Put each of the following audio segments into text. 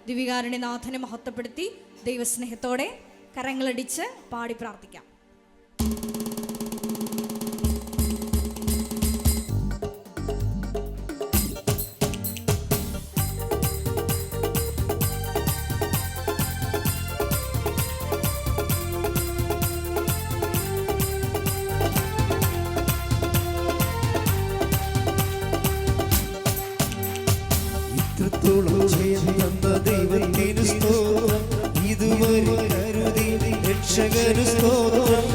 ദിവികാരുണ്യനാഥനെ മഹത്വപ്പെടുത്തി ദൈവസ്നേഹത്തോടെ കരങ്ങളടിച്ച് പാടി പ്രാർത്ഥിക്കാം. ദൈവത്തിന് സ്തോത്രം, ഇതുവരെ കരുതി രക്ഷകന് സ്തോത്രം.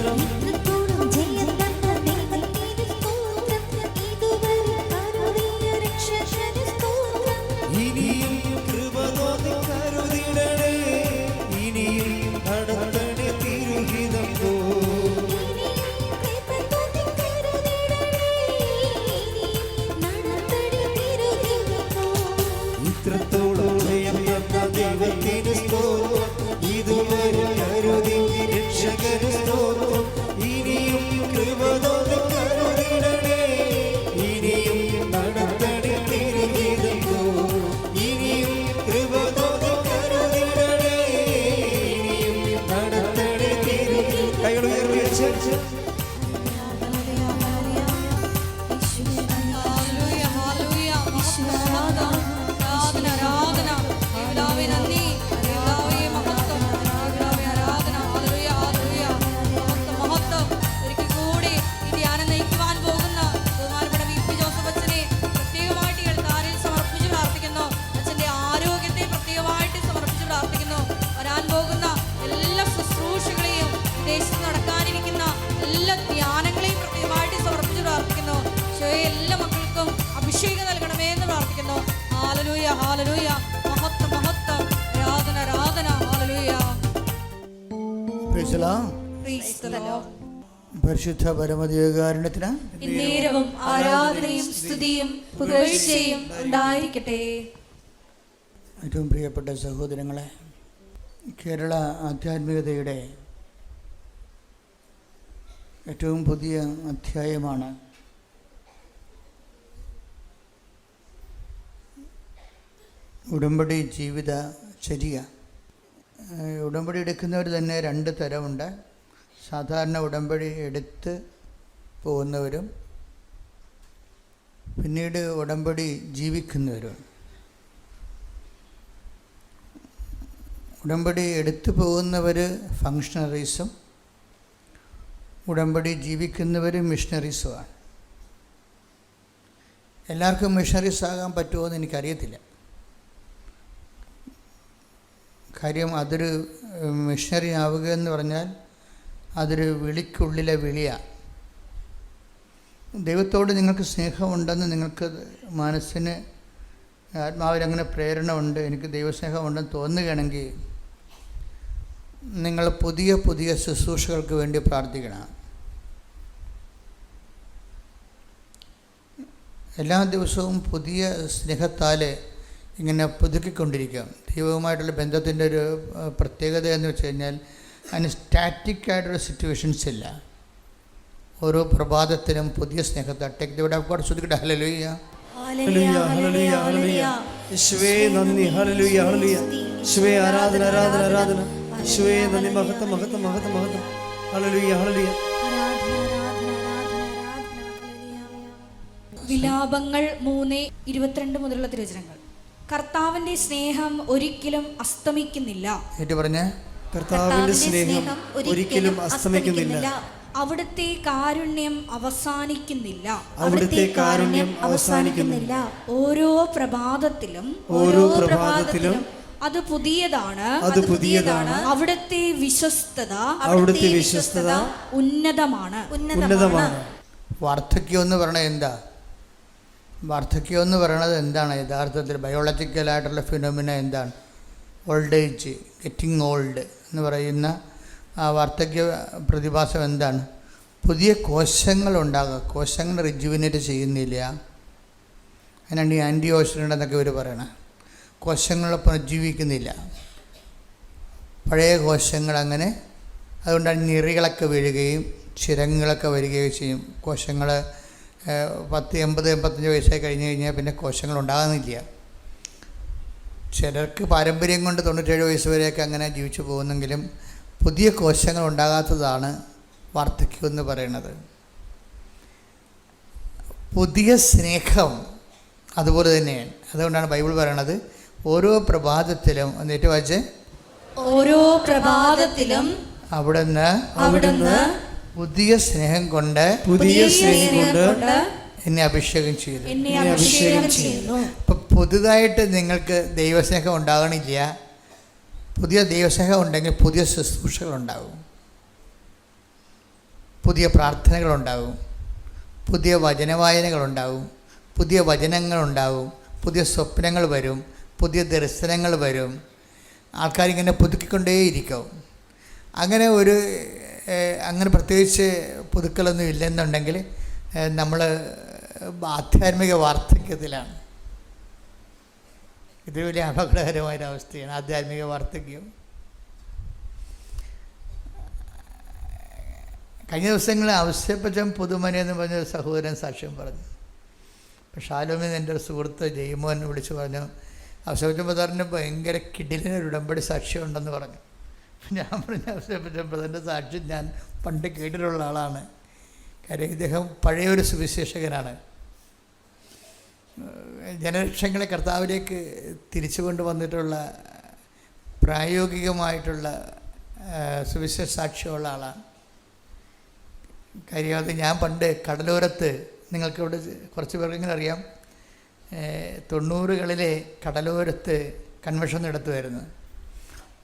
ഇനിയും കൃപ തോന്നി കരുതിടണേ, ഇനിയും നടത്തണേ തിരുഹിതം പോ. ഇത്രത്തോളം ജയം തന്ന ദൈവത്തിന് സ്തോത്രം, ഇതുവരെ കരുതി രക്ഷകന് സ്തോത്രം. ഇനിയും കൃപ തോന്നി കരുതിടണേ, ഇനിയും നടത്തണേ തിരുഹിതം പോ. ഇനിയും കൃപ തോന്നി കരുതിടണേ, ഇനിയും നടത്തണേ തിരുഹിതം. കൈകൾ ഉയർത്തി അഭിഷേകം നൽകണമേ എന്ന് പ്രാർത്ഥിക്കുന്നു. ഹല്ലേലൂയ, ഹല്ലേലൂയ, മഹത്വം, മഹത്വം, ആരാധന, ആരാധന, ഹല്ലേലൂയ. Praise the Lord. പരിശുദ്ധ പരമദിവ്യകാരുണ്യത്തിന് നേരവും ആരാധനയും സ്തുതിയും പുകഴ്ചയും ഉണ്ടായിരിക്കട്ടെ. ഏറ്റവും പ്രിയപ്പെട്ട സഹോദരങ്ങളെ, കേരള ആധ്യാത്മികതയുടെ ഏറ്റവും പുതിയ അധ്യായമാണ് ഉടമ്പടി ജീവിതചര്യ. ഉടമ്പടി എടുക്കുന്നവർ തന്നെ രണ്ട് തരമുണ്ട്. സാധാരണ ഉടമ്പടി എടുത്ത് പോകുന്നവരും പിന്നീട് ഉടമ്പടി ജീവിക്കുന്നവരും. ഉടമ്പടി എടുത്തു പോകുന്നവർ ഫങ്ഷണറീസും ഉടമ്പടി ജീവിക്കുന്നവർ മിഷണറീസുമാണ്. എല്ലാവർക്കും മിഷണറീസ് ആകാൻ പറ്റുമോ എന്ന് എനിക്കറിയത്തില്ല. കാര്യം അതൊരു മിഷണറി ആവുക എന്ന് പറഞ്ഞാൽ അതൊരു വിളിക്കുള്ളിലെ വിളിയാണ്. ദൈവത്തോട് നിങ്ങൾക്ക് സ്നേഹമുണ്ടെന്ന് നിങ്ങൾക്ക് മനസ്സിന് ആത്മാവിലങ്ങനെ പ്രേരണ ഉണ്ട്, എനിക്ക് ദൈവസ്നേഹമുണ്ടെന്ന് തോന്നുകയാണെങ്കിൽ നിങ്ങൾ പുതിയ പുതിയ ശുശ്രൂഷകൾക്ക് വേണ്ടി പ്രാർത്ഥിക്കണം. എല്ലാ ദിവസവും പുതിയ സ്നേഹത്താൽ ഇങ്ങനെ പുതുക്കിക്കൊണ്ടിരിക്കുക. ദൈവവുമായിട്ടുള്ള ബന്ധത്തിൻ്റെ ഒരു പ്രത്യേകത എന്ന് വെച്ച് കഴിഞ്ഞാൽ അതിന് സ്റ്റാറ്റിക്കായിട്ടൊരു സിറ്റുവേഷൻസ് ഇല്ല. ഓരോ പ്രഭാതത്തിലും പുതിയ സ്നേഹത്താൽ take the word of God. ശ്രദ്ധിക്കട്ടെ. ഹല്ലേലൂയ, ഹല്ലേലൂയ, ഹല്ലേലൂയ, ഹല്ലേലൂയ. യേശുവേ നന്ദി, ഹല്ലേലൂയ, ഹല്ലേലൂയ. യേശുവേ ആരാധന, ആരാധന, ആരാധന. യേശുവേ നന്ദി, മഹത്വം, മഹത്വം, മഹത്വം, മഹത്വം. Hallelujah, hallelujah. വിലാപങ്ങൾ 3:22 മുതലുള്ള തിരുവചനങ്ങൾ. കർത്താവിന്റെ സ്നേഹം ഒരിക്കലും അസ്തമിക്കുന്നില്ല. കർത്താവിന്റെ സ്നേഹം ഒരിക്കലും അസ്തമിക്കുന്നില്ല. അവിടുത്തെ കാരുണ്യം അവസാനിക്കുന്നില്ല. അവിടുത്തെ കാരുണ്യം അവസാനിക്കുന്നില്ല. ഓരോ പ്രഭാതത്തിലും അത് പുതിയതാണ്. അവിടുത്തെ വിശ്വസ്തത ഉന്നതമാണ്. വാർദ്ധക്യം എന്ന് പറയണത് എന്താ? വാർദ്ധക്യം എന്ന് പറയുന്നത് എന്താണ്? യഥാർത്ഥത്തിൽ ബയോളജിക്കലായിട്ടുള്ള ഫിനോമിന എന്താണ്? ഓൾഡ് ഏജ്, ഗെറ്റിംഗ് ഓൾഡ് എന്ന് പറയുന്ന ആ വാർദ്ധക്യ പ്രതിഭാസം എന്താണ്? പുതിയ കോശങ്ങളുണ്ടാകുക. കോശങ്ങൾ റിജുവിനേറ്റ് ചെയ്യുന്നില്ല. അതിനാണ് ഈ ആൻറ്റി ഓക്സിഡൻ്റ് എന്നൊക്കെ ഇവർ പറയണത്. കോശങ്ങൾ പുനർജീവിക്കുന്നില്ല, പഴയ കോശങ്ങൾ അങ്ങനെ. അതുകൊണ്ടാണ് ഞെറികളൊക്കെ വീഴുകയും ചിരങ്ങളൊക്കെ വരികയും ചെയ്യും. കോശങ്ങൾ 10, 80, 85 വയസ്സായി കഴിഞ്ഞ് കഴിഞ്ഞാൽ പിന്നെ കോശങ്ങൾ ഉണ്ടാകുന്നില്ല. ചിലർക്ക് പാരമ്പര്യം കൊണ്ട് 97 വയസ്സ് വരെയൊക്കെ അങ്ങനെ ജീവിച്ചു പോകുന്നെങ്കിലും പുതിയ കോശങ്ങൾ ഉണ്ടാകാത്തതാണ് വാർദ്ധക്യം എന്ന് പറയുന്നത്. പുതിയ സ്നേഹം അതുപോലെ തന്നെയാണ്. അതുകൊണ്ടാണ് ബൈബിൾ പറയണത് ഓരോ പ്രഭാതത്തിലും എന്നിട്ട് വായിച്ച്, ഓരോ പ്രഭാതത്തിലും അവിടുന്ന് പുതിയ സ്നേഹം കൊണ്ട് എന്നെ അഭിഷേകം ചെയ്തു. അപ്പം പുതുതായിട്ട് നിങ്ങൾക്ക് ദൈവസ്നേഹം ഉണ്ടാകണില്ല. പുതിയ ദൈവസ്നേഹം ഉണ്ടെങ്കിൽ പുതിയ ശുശ്രൂഷകളുണ്ടാകും, പുതിയ പ്രാർത്ഥനകളുണ്ടാകും, പുതിയ വചനവായനകളുണ്ടാകും, പുതിയ വചനങ്ങളുണ്ടാകും, പുതിയ സ്വപ്നങ്ങൾ വരും, പുതിയ ദർശനങ്ങൾ വരും. ആൾക്കാരിങ്ങനെ പുതുക്കിക്കൊണ്ടേയിരിക്കും. അങ്ങനെ പ്രത്യേകിച്ച് പുതുക്കലൊന്നും ഇല്ലെന്നുണ്ടെങ്കിൽ നമ്മൾ ആധ്യാത്മിക വാർദ്ധക്യത്തിലാണ്. ഇത് വലിയ അപകടകരമായൊരവസ്ഥയാണ് ആധ്യാത്മിക വാർദ്ധക്യം. കഴിഞ്ഞ ദിവസങ്ങളിൽ ഔസേപ്പച്ചൻ പുതുമന എന്ന് പറഞ്ഞൊരു സഹോദരൻ സാക്ഷ്യം പറഞ്ഞു. അപ്പോൾ ഷാലോമിന്ന് എൻ്റെ ഒരു സുഹൃത്ത് ജയ്മോൻ വിളിച്ചു പറഞ്ഞു, ഔസേപ്പച്ചൻ ബ്രദറിന് ഭയങ്കര കിടിലിനൊരു ഉടമ്പടി സാക്ഷ്യം ഉണ്ടെന്ന് പറഞ്ഞു. ഞാൻ പറഞ്ഞു, ഔസേപ്പച്ചൻ ബ്രദറിൻ്റെ സാക്ഷ്യം ഞാൻ പണ്ട് കേട്ടിട്ടുള്ള ആളാണ്. കാര്യം ഇദ്ദേഹം പഴയൊരു സുവിശേഷകനാണ്. ജനലക്ഷങ്ങളെ കർത്താവിലേക്ക് തിരിച്ചു കൊണ്ടുവന്നിട്ടുള്ള പ്രായോഗികമായിട്ടുള്ള സുവിശേഷ സാക്ഷ്യമുള്ള ആളാണ്. കാര്യം അത് ഞാൻ പണ്ട് കടലോരത്ത്, നിങ്ങൾക്കിവിടെ കുറച്ച് പേർക്കെങ്കിലും അറിയാം, 90കളിലെ കടലോരത്ത് കൺവെൻഷൻ നടത്തുമായിരുന്നു.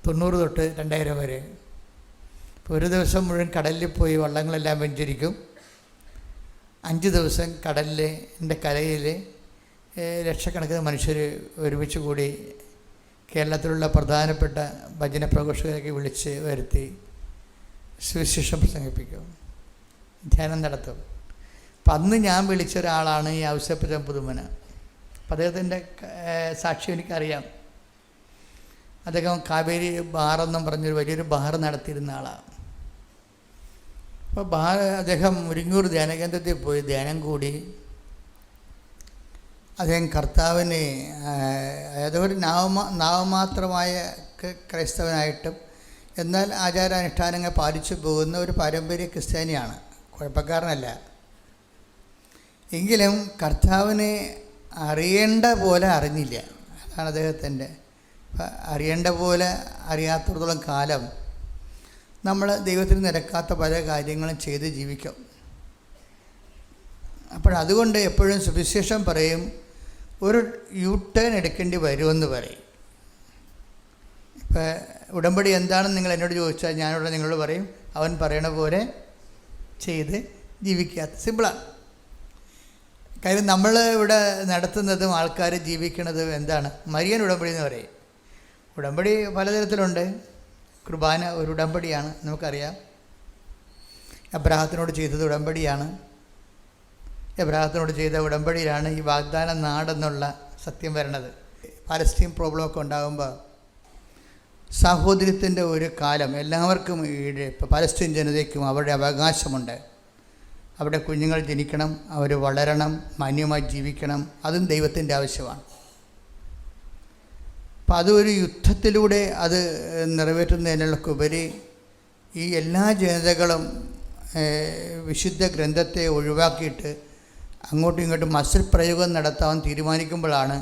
90 തൊട്ട് 2000 വരെ. ഇപ്പോൾ ഒരു ദിവസം മുഴുവൻ കടലിൽ പോയി വള്ളങ്ങളെല്ലാം വെഞ്ചരിക്കും. 5 ദിവസം കടലിൻ്റെ കരയിൽ ലക്ഷക്കണക്കിന് മനുഷ്യർ ഒരുമിച്ച് കൂടി കേരളത്തിലുള്ള പ്രധാനപ്പെട്ട ഭജന പ്രഘോഷകരൊക്കെ വിളിച്ച് വരുത്തി സുവിശേഷം പ്രസംഗിപ്പിക്കും, ധ്യാനം നടത്തും. അപ്പം അന്ന് ഞാൻ വിളിച്ച ഒരാളാണ് ഈ ഔസേപ്പച്ചൻ പുതുമന. അപ്പം അദ്ദേഹത്തിൻ്റെ സാക്ഷ്യം എനിക്കറിയാം. അദ്ദേഹം കാവേരി ബാറെന്നും പറഞ്ഞൊരു വലിയൊരു ബാർ നടത്തിയിരുന്ന ആളാണ്. അപ്പോൾ അദ്ദേഹം മുരിങ്ങൂർ ധ്യാനകേന്ദ്രത്തിൽ പോയി ധ്യാനം കൂടി. അദ്ദേഹം കർത്താവിനെ, അതായത് ഒരു നാമമാത്രമായ ക്രൈസ്തവനായിട്ടും എന്നാൽ ആചാരാനുഷ്ഠാനങ്ങൾ പാലിച്ചു പോകുന്ന ഒരു പാരമ്പര്യ ക്രിസ്ത്യാനിയാണ്, കുഴപ്പക്കാരനല്ല. എങ്കിലും കർത്താവിനെ അറിയേണ്ട പോലെ അറിഞ്ഞില്ല. അതാണ് അദ്ദേഹത്തിൻ്റെ. അറിയേണ്ട പോലെ അറിയാത്തിടത്തോളം കാലം നമ്മൾ ദൈവത്തിന് നിരക്കാത്ത പല കാര്യങ്ങളും ചെയ്ത് ജീവിക്കും. അപ്പോഴതുകൊണ്ട് എപ്പോഴും സുവിശേഷം പറയും, ഒരു യു ടേൺ എടുക്കേണ്ടി വരുമെന്ന് പറയും. ഇപ്പം ഉടമ്പടി എന്താണെന്ന് നിങ്ങൾ എന്നോട് ചോദിച്ചാൽ ഞാനിവിടെ നിങ്ങളോട് പറയും, അവൻ പറയണ പോലെ ചെയ്ത് ജീവിക്കാത്ത സിമ്പിളാണ്. കാര്യം നമ്മൾ ഇവിടെ നടത്തുന്നതും ആൾക്കാർ ജീവിക്കുന്നതും എന്താണ്? മരിയൻ ഉടമ്പടി എന്ന് പറയും. ഉടമ്പടി പലതരത്തിലുണ്ട്. കുർബാന ഒരു ഉടമ്പടിയാണ്, നമുക്കറിയാം. അബ്രാഹത്തിനോട് ചെയ്തത് ഉടമ്പടിയാണ്. എബ്രാഹത്തിനോട് ചെയ്ത ഉടമ്പടിയിലാണ് ഈ വാഗ്ദാന നാടെന്നുള്ള സത്യം വരണത്. പാലസ്തീൻ പ്രോബ്ലമൊക്കെ ഉണ്ടാകുമ്പോൾ സാഹോദര്യത്തിൻ്റെ ഒരു കാലം എല്ലാവർക്കും ഇപ്പോൾ പാലസ്തീൻ ജനതയ്ക്കും അവരുടെ അവകാശമുണ്ട്. അവിടെ കുഞ്ഞുങ്ങൾ ജനിക്കണം, അവർ വളരണം, മാന്യമായി ജീവിക്കണം. അതും ദൈവത്തിൻ്റെ ആവശ്യമാണ്. അപ്പം അതൊരു യുദ്ധത്തിലൂടെ അത് നിറവേറ്റുന്നതിനുള്ളക്കുപരി ഈ എല്ലാ ജനതകളും വിശുദ്ധ ഗ്രന്ഥത്തെ ഒഴിവാക്കിയിട്ട് അങ്ങോട്ടും ഇങ്ങോട്ടും മസിൽ പ്രയോഗം നടത്താൻ തീരുമാനിക്കുമ്പോഴാണ്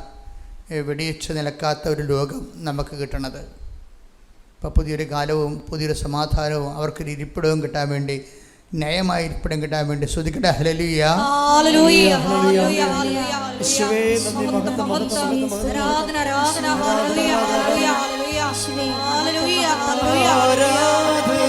വെടിയിച്ച് നിലക്കാത്ത ഒരു ലോകം നമുക്ക് കിട്ടണത്. ഇപ്പോൾ പുതിയൊരു കാലവും പുതിയൊരു സമാധാനവും അവർക്കൊരു ഇരിപ്പിടവും കിട്ടാൻ വേണ്ടി, ന്യായമായ ഇരിപ്പിടം കിട്ടാൻ വേണ്ടി സ്തുതിക്കട്ടെ. ഹല്ലേലൂയ, ഹല്ലേലൂയ, ഹല്ലേലൂയ, യേശുവേ നന്ദി, മഹത്വം, മഹത്വം, മഹത്വം. ആരാധന, ആരാധന, hallelujah, hallelujah, hallelujah, hallelujah, hallelujah,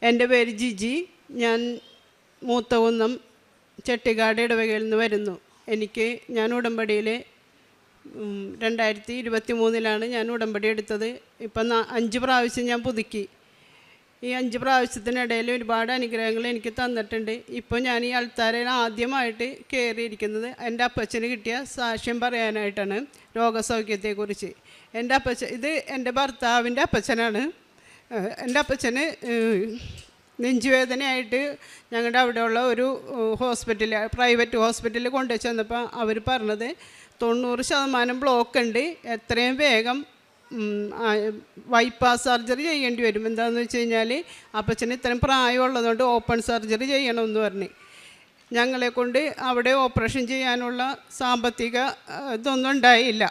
എൻ്റെ പേര് ജിജി. ഞാൻ മൂത്തകുന്നം ചെട്ടിക്കാട് ഇടവകയിൽ നിന്ന് വരുന്നു. ഞാൻ ഉടമ്പടിയിൽ 2023 ഞാൻ ഉടമ്പടി എടുത്തത്. ഇപ്പം 5 പ്രാവശ്യം ഞാൻ പുതുക്കി. ഈ 5 പ്രാവശ്യത്തിനിടയിൽ ഒരുപാട് അനുഗ്രഹങ്ങൾ എനിക്ക് തന്നിട്ടുണ്ട്. ഇപ്പോൾ ഞാൻ ഈ അൾത്താരയിൽ ആദ്യമായിട്ട് കയറിയിരിക്കുന്നത് എൻ്റെ അപ്പച്ചന് കിട്ടിയ സാക്ഷ്യം പറയാനായിട്ടാണ്, രോഗസൗഖ്യത്തെക്കുറിച്ച്. ഇത് എൻ്റെ ഭർത്താവിൻ്റെ അപ്പച്ചനാണ്. എൻ്റെ അപ്പച്ചന് നെഞ്ചുവേദനയായിട്ട് ഞങ്ങളുടെ അവിടെയുള്ള ഒരു പ്രൈവറ്റ് ഹോസ്പിറ്റലിൽ കൊണ്ടുവച്ച് ചെന്നപ്പോൾ അവർ പറഞ്ഞത് 90% ബ്ലോക്ക് ഉണ്ട്, എത്രയും വേഗം ബൈപ്പാസ് സർജറി ചെയ്യേണ്ടി വരും. എന്താണെന്ന് വെച്ച് കഴിഞ്ഞാൽ അപ്പച്ചന് ഇത്രയും പ്രായമുള്ളതുകൊണ്ട് ഓപ്പൺ സർജറി ചെയ്യണമെന്ന് പറഞ്ഞ് ഞങ്ങളെ കൊണ്ട് അവിടെ ഓപ്പറേഷൻ ചെയ്യാനുള്ള സാമ്പത്തിക ഇതൊന്നും ഉണ്ടായില്ല.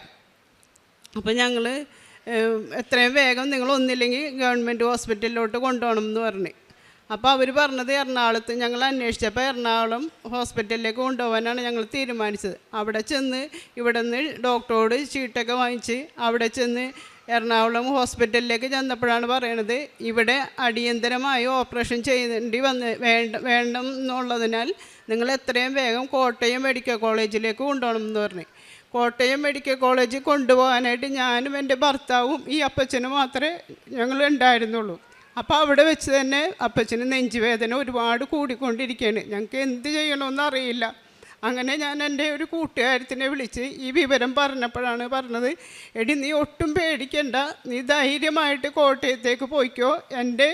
അപ്പോൾ ഞങ്ങൾ എത്രയും വേഗം നിങ്ങൾ ഒന്നില്ലെങ്കിൽ ഗവൺമെൻറ് ഹോസ്പിറ്റലിലോട്ട് കൊണ്ടുപോകണം എന്ന് പറഞ്ഞ്. അപ്പോൾ അവർ പറഞ്ഞത് എറണാകുളത്ത്, ഞങ്ങൾ അന്വേഷിച്ചപ്പോൾ എറണാകുളം ഹോസ്പിറ്റലിലേക്ക് കൊണ്ടുപോകാനാണ് ഞങ്ങൾ തീരുമാനിച്ചത്. അവിടെ ചെന്ന് ഇവിടെ നിന്ന് ഡോക്ടറോട് ചീട്ടൊക്കെ വാങ്ങിച്ച് അവിടെ ചെന്ന് എറണാകുളം ഹോസ്പിറ്റലിലേക്ക് ചെന്നപ്പോഴാണ് പറയണത്, ഇവിടെ അടിയന്തരമായി ഓപ്പറേഷൻ ചെയ്യേണ്ടി വേണം എന്നുള്ളതിനാൽ നിങ്ങൾ എത്രയും വേഗം കോട്ടയം മെഡിക്കൽ കോളേജിലേക്ക് കൊണ്ടുപോകണം എന്ന് പറഞ്ഞു. കോട്ടയം മെഡിക്കൽ കോളേജിൽ കൊണ്ടുപോകാനായിട്ട് ഞാനും എൻ്റെ ഭർത്താവും ഈ അപ്പച്ചനും മാത്രമേ ഞങ്ങൾ ഉണ്ടായിരുന്നുള്ളൂ. അപ്പോൾ അവിടെ വെച്ച് തന്നെ അപ്പച്ചന് നെഞ്ചുവേദന ഒരുപാട് കൂടിക്കൊണ്ടിരിക്കുകയാണ്. ഞങ്ങൾക്ക് എന്ത് ചെയ്യണമെന്ന് അറിയില്ല. അങ്ങനെ ഞാൻ എൻ്റെ ഒരു കൂട്ടുകാരത്തിനെ വിളിച്ച് ഈ വിവരം പറഞ്ഞപ്പോഴാണ് പറഞ്ഞത്, എടി നീ ഒട്ടും പേടിക്കണ്ട, നീ ധൈര്യമായിട്ട് കോട്ടയത്തേക്ക് പോയിക്കോ. എൻ്റെ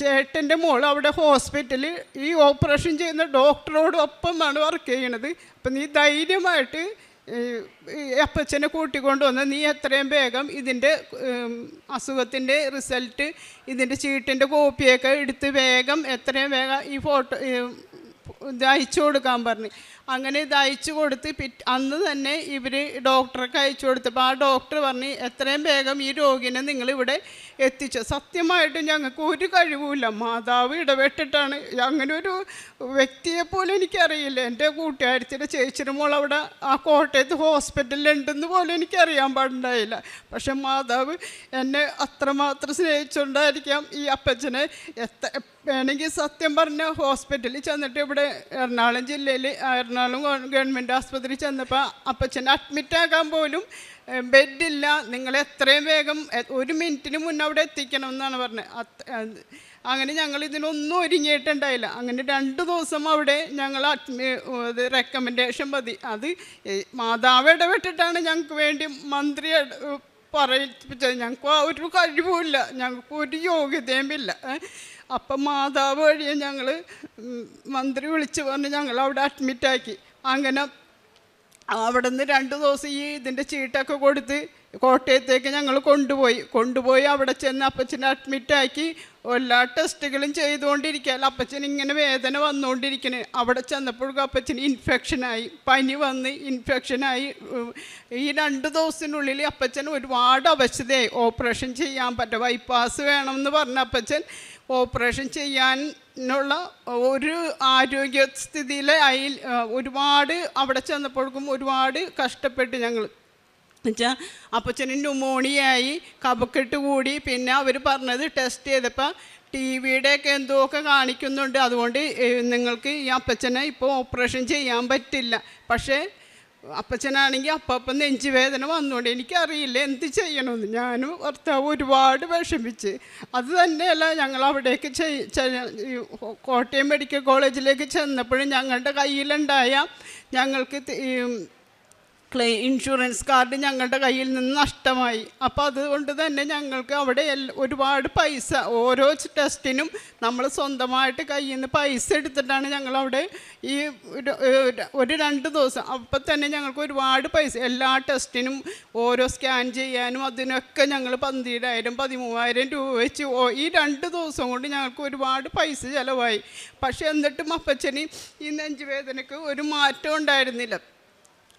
ചേട്ടൻ്റെ മോൾ അവിടെ ഹോസ്പിറ്റലിൽ ഈ ഓപ്പറേഷൻ ചെയ്യുന്ന ഡോക്ടറോടൊപ്പമാണ് വർക്ക് ചെയ്യണത്. അപ്പം നീ ധൈര്യമായിട്ട് അപ്പച്ചനെ കൂട്ടിക്കൊണ്ട് വന്ന് നീ എത്രയും വേഗം ഇതിൻ്റെ അസുഖത്തിൻ്റെ റിസൾട്ട്, ഇതിൻ്റെ ചീട്ടിൻ്റെ കോപ്പിയൊക്കെ എടുത്ത് വേഗം എത്രയും വേഗം ഈ ഫോട്ടോ ഇത് അയച്ചു കൊടുക്കാൻ പറഞ്ഞു. അങ്ങനെ ഇത് അയച്ചു കൊടുത്ത് അന്ന് തന്നെ ഇവർ ഡോക്ടർക്ക് അയച്ചു കൊടുത്തപ്പോൾ ആ ഡോക്ടർ പറഞ്ഞ് എത്രയും വേഗം ഈ രോഗിനെ നിങ്ങളിവിടെ എത്തിച്ചു. സത്യമായിട്ടും ഞങ്ങൾക്ക് ഒരു കഴിവുമില്ല, മാതാവ് ഇടപെട്ടിട്ടാണ്. അങ്ങനെ ഒരു വ്യക്തിയെപ്പോലും എനിക്കറിയില്ല. എൻ്റെ കൂട്ടുകാരത്തിൻ്റെ ചേച്ചിയുടെ മോൾ അവിടെ ആ കോട്ടയത്ത് ഹോസ്പിറ്റലിൽ ഉണ്ടെന്ന് പോലും എനിക്കറിയാൻ പാടുണ്ടായില്ല. പക്ഷെ മാതാവ് എന്നെ അത്രമാത്രം സ്നേഹിച്ചുകൊണ്ടായിരിക്കാം ഈ അപ്പച്ചനെ വേണമെങ്കിൽ സത്യം പറഞ്ഞ ഹോസ്പിറ്റലിൽ ചെന്നിട്ട് ഇവിടെ എറണാകുളം ജില്ലയിൽ എറണാകുളം ഗവൺമെൻറ് ആസ്പത്രി ചെന്നപ്പോൾ അപ്പച്ചനെ അഡ്മിറ്റാക്കാൻ പോലും ബെഡില്ല, നിങ്ങൾ എത്രയും വേഗം 1 മിനിറ്റിന് മുന്നേ അവിടെ എത്തിക്കണം എന്നാണ് പറഞ്ഞത്. അങ്ങനെ ഞങ്ങൾ ഇതിനൊന്നും ഒരുങ്ങിയിട്ടുണ്ടായില്ല. അങ്ങനെ 2 ദിവസം അവിടെ ഞങ്ങൾ റെക്കമെൻഡേഷൻ മതി. അത് മാതാവ് ഇടപെട്ടിട്ടാണ് ഞങ്ങൾക്ക് വേണ്ടി മന്ത്രി പറയിപ്പിച്ചത്. ഞങ്ങൾക്ക് ഒരു കഴിവുമില്ല, ഞങ്ങൾക്ക് ഒരു യോഗ്യതയും ഇല്ല. അപ്പം മാതാവ് വഴിയെ ഞങ്ങൾ മന്ത്രി വിളിച്ച് പറഞ്ഞ് ഞങ്ങൾ അവിടെ അഡ്മിറ്റാക്കി. അങ്ങനെ അവിടെ നിന്ന് 2 ദിവസം ഈ ഇതിൻ്റെ ചീട്ടൊക്കെ കൊടുത്ത് കോട്ടയത്തേക്ക് ഞങ്ങൾ കൊണ്ടുപോയി അവിടെ ചെന്ന് അപ്പച്ചനെ അഡ്മിറ്റാക്കി. എല്ലാ ടെസ്റ്റുകളും ചെയ്തുകൊണ്ടിരിക്കുക. അപ്പച്ചൻ ഇങ്ങനെ വേദന വന്നുകൊണ്ടിരിക്കണേ. അവിടെ ചെന്നപ്പോഴേക്കും അപ്പച്ചന് ഇൻഫെക്ഷനായി, പനി വന്ന് ഇൻഫെക്ഷനായി. ഈ 2 ദിവസത്തിനുള്ളിൽ അപ്പച്ചൻ ഒരുപാട് അവശതയായി. ഓപ്പറേഷൻ ചെയ്യാൻ പറ്റും, ബൈപ്പാസ് വേണമെന്ന് പറഞ്ഞ അപ്പച്ചൻ ഓപ്പറേഷൻ ചെയ്യാനുള്ള ഒരു ആരോഗ്യസ്ഥിതിയിലായി. ഒരുപാട് അവിടെ ചെന്നപ്പോഴേക്കും ഒരുപാട് കഷ്ടപ്പെട്ട് ഞങ്ങൾ എന്നുവെച്ചാൽ അപ്പച്ചന് ന്യൂമോണിയായി, കഫക്കെട്ട് കൂടി. പിന്നെ അവർ പറഞ്ഞത് ടെസ്റ്റ് ചെയ്തപ്പോൾ TVയുടെയൊക്കെ എന്തൊക്കെ കാണിക്കുന്നുണ്ട്, അതുകൊണ്ട് നിങ്ങൾക്ക് ഈ അപ്പച്ചനെ ഇപ്പോൾ ഓപ്പറേഷൻ ചെയ്യാൻ പറ്റില്ല. പക്ഷേ അപ്പച്ചനാണെങ്കിൽ അപ്പം നെഞ്ചുവേദന വന്നുകൊണ്ട് എനിക്കറിയില്ല എന്ത് ചെയ്യണമെന്ന്. ഞാനും ഭർത്താവ് ഒരുപാട് വിഷമിച്ച്. അത് തന്നെയല്ല, ഞങ്ങൾ അവിടേക്ക് കോട്ടയം മെഡിക്കൽ കോളേജിലേക്ക് ചെന്നപ്പോഴും ഞങ്ങളുടെ കയ്യിലുണ്ടായ ഞങ്ങൾക്ക് ഇൻഷുറൻസ് കാർഡ് ഞങ്ങളുടെ കയ്യിൽ നിന്ന് നഷ്ടമായി. അപ്പോൾ അതുകൊണ്ട് തന്നെ ഞങ്ങൾക്ക് അവിടെ ഒരുപാട് പൈസ, ഓരോ ടെസ്റ്റിനും നമ്മൾ സ്വന്തമായിട്ട് കയ്യിൽ നിന്ന് പൈസ എടുത്തിട്ടാണ് ഞങ്ങളവിടെ ഈ ഒരു 2 ദിവസം. അപ്പം തന്നെ ഞങ്ങൾക്ക് ഒരുപാട് പൈസ, എല്ലാ ടെസ്റ്റിനും ഓരോ സ്കാൻ ചെയ്യാനും അതിനൊക്കെ ഞങ്ങൾ 12,000 13,000 രൂപ വെച്ച് ഈ 2 ദിവസം കൊണ്ട് ഞങ്ങൾക്ക് ഒരുപാട് പൈസ ചിലവായി. പക്ഷെ എന്നിട്ടും അപ്പച്ചന് ഈ നെഞ്ചുവേദനയ്ക്ക് ഒരു മാറ്റം ഉണ്ടായിരുന്നില്ല.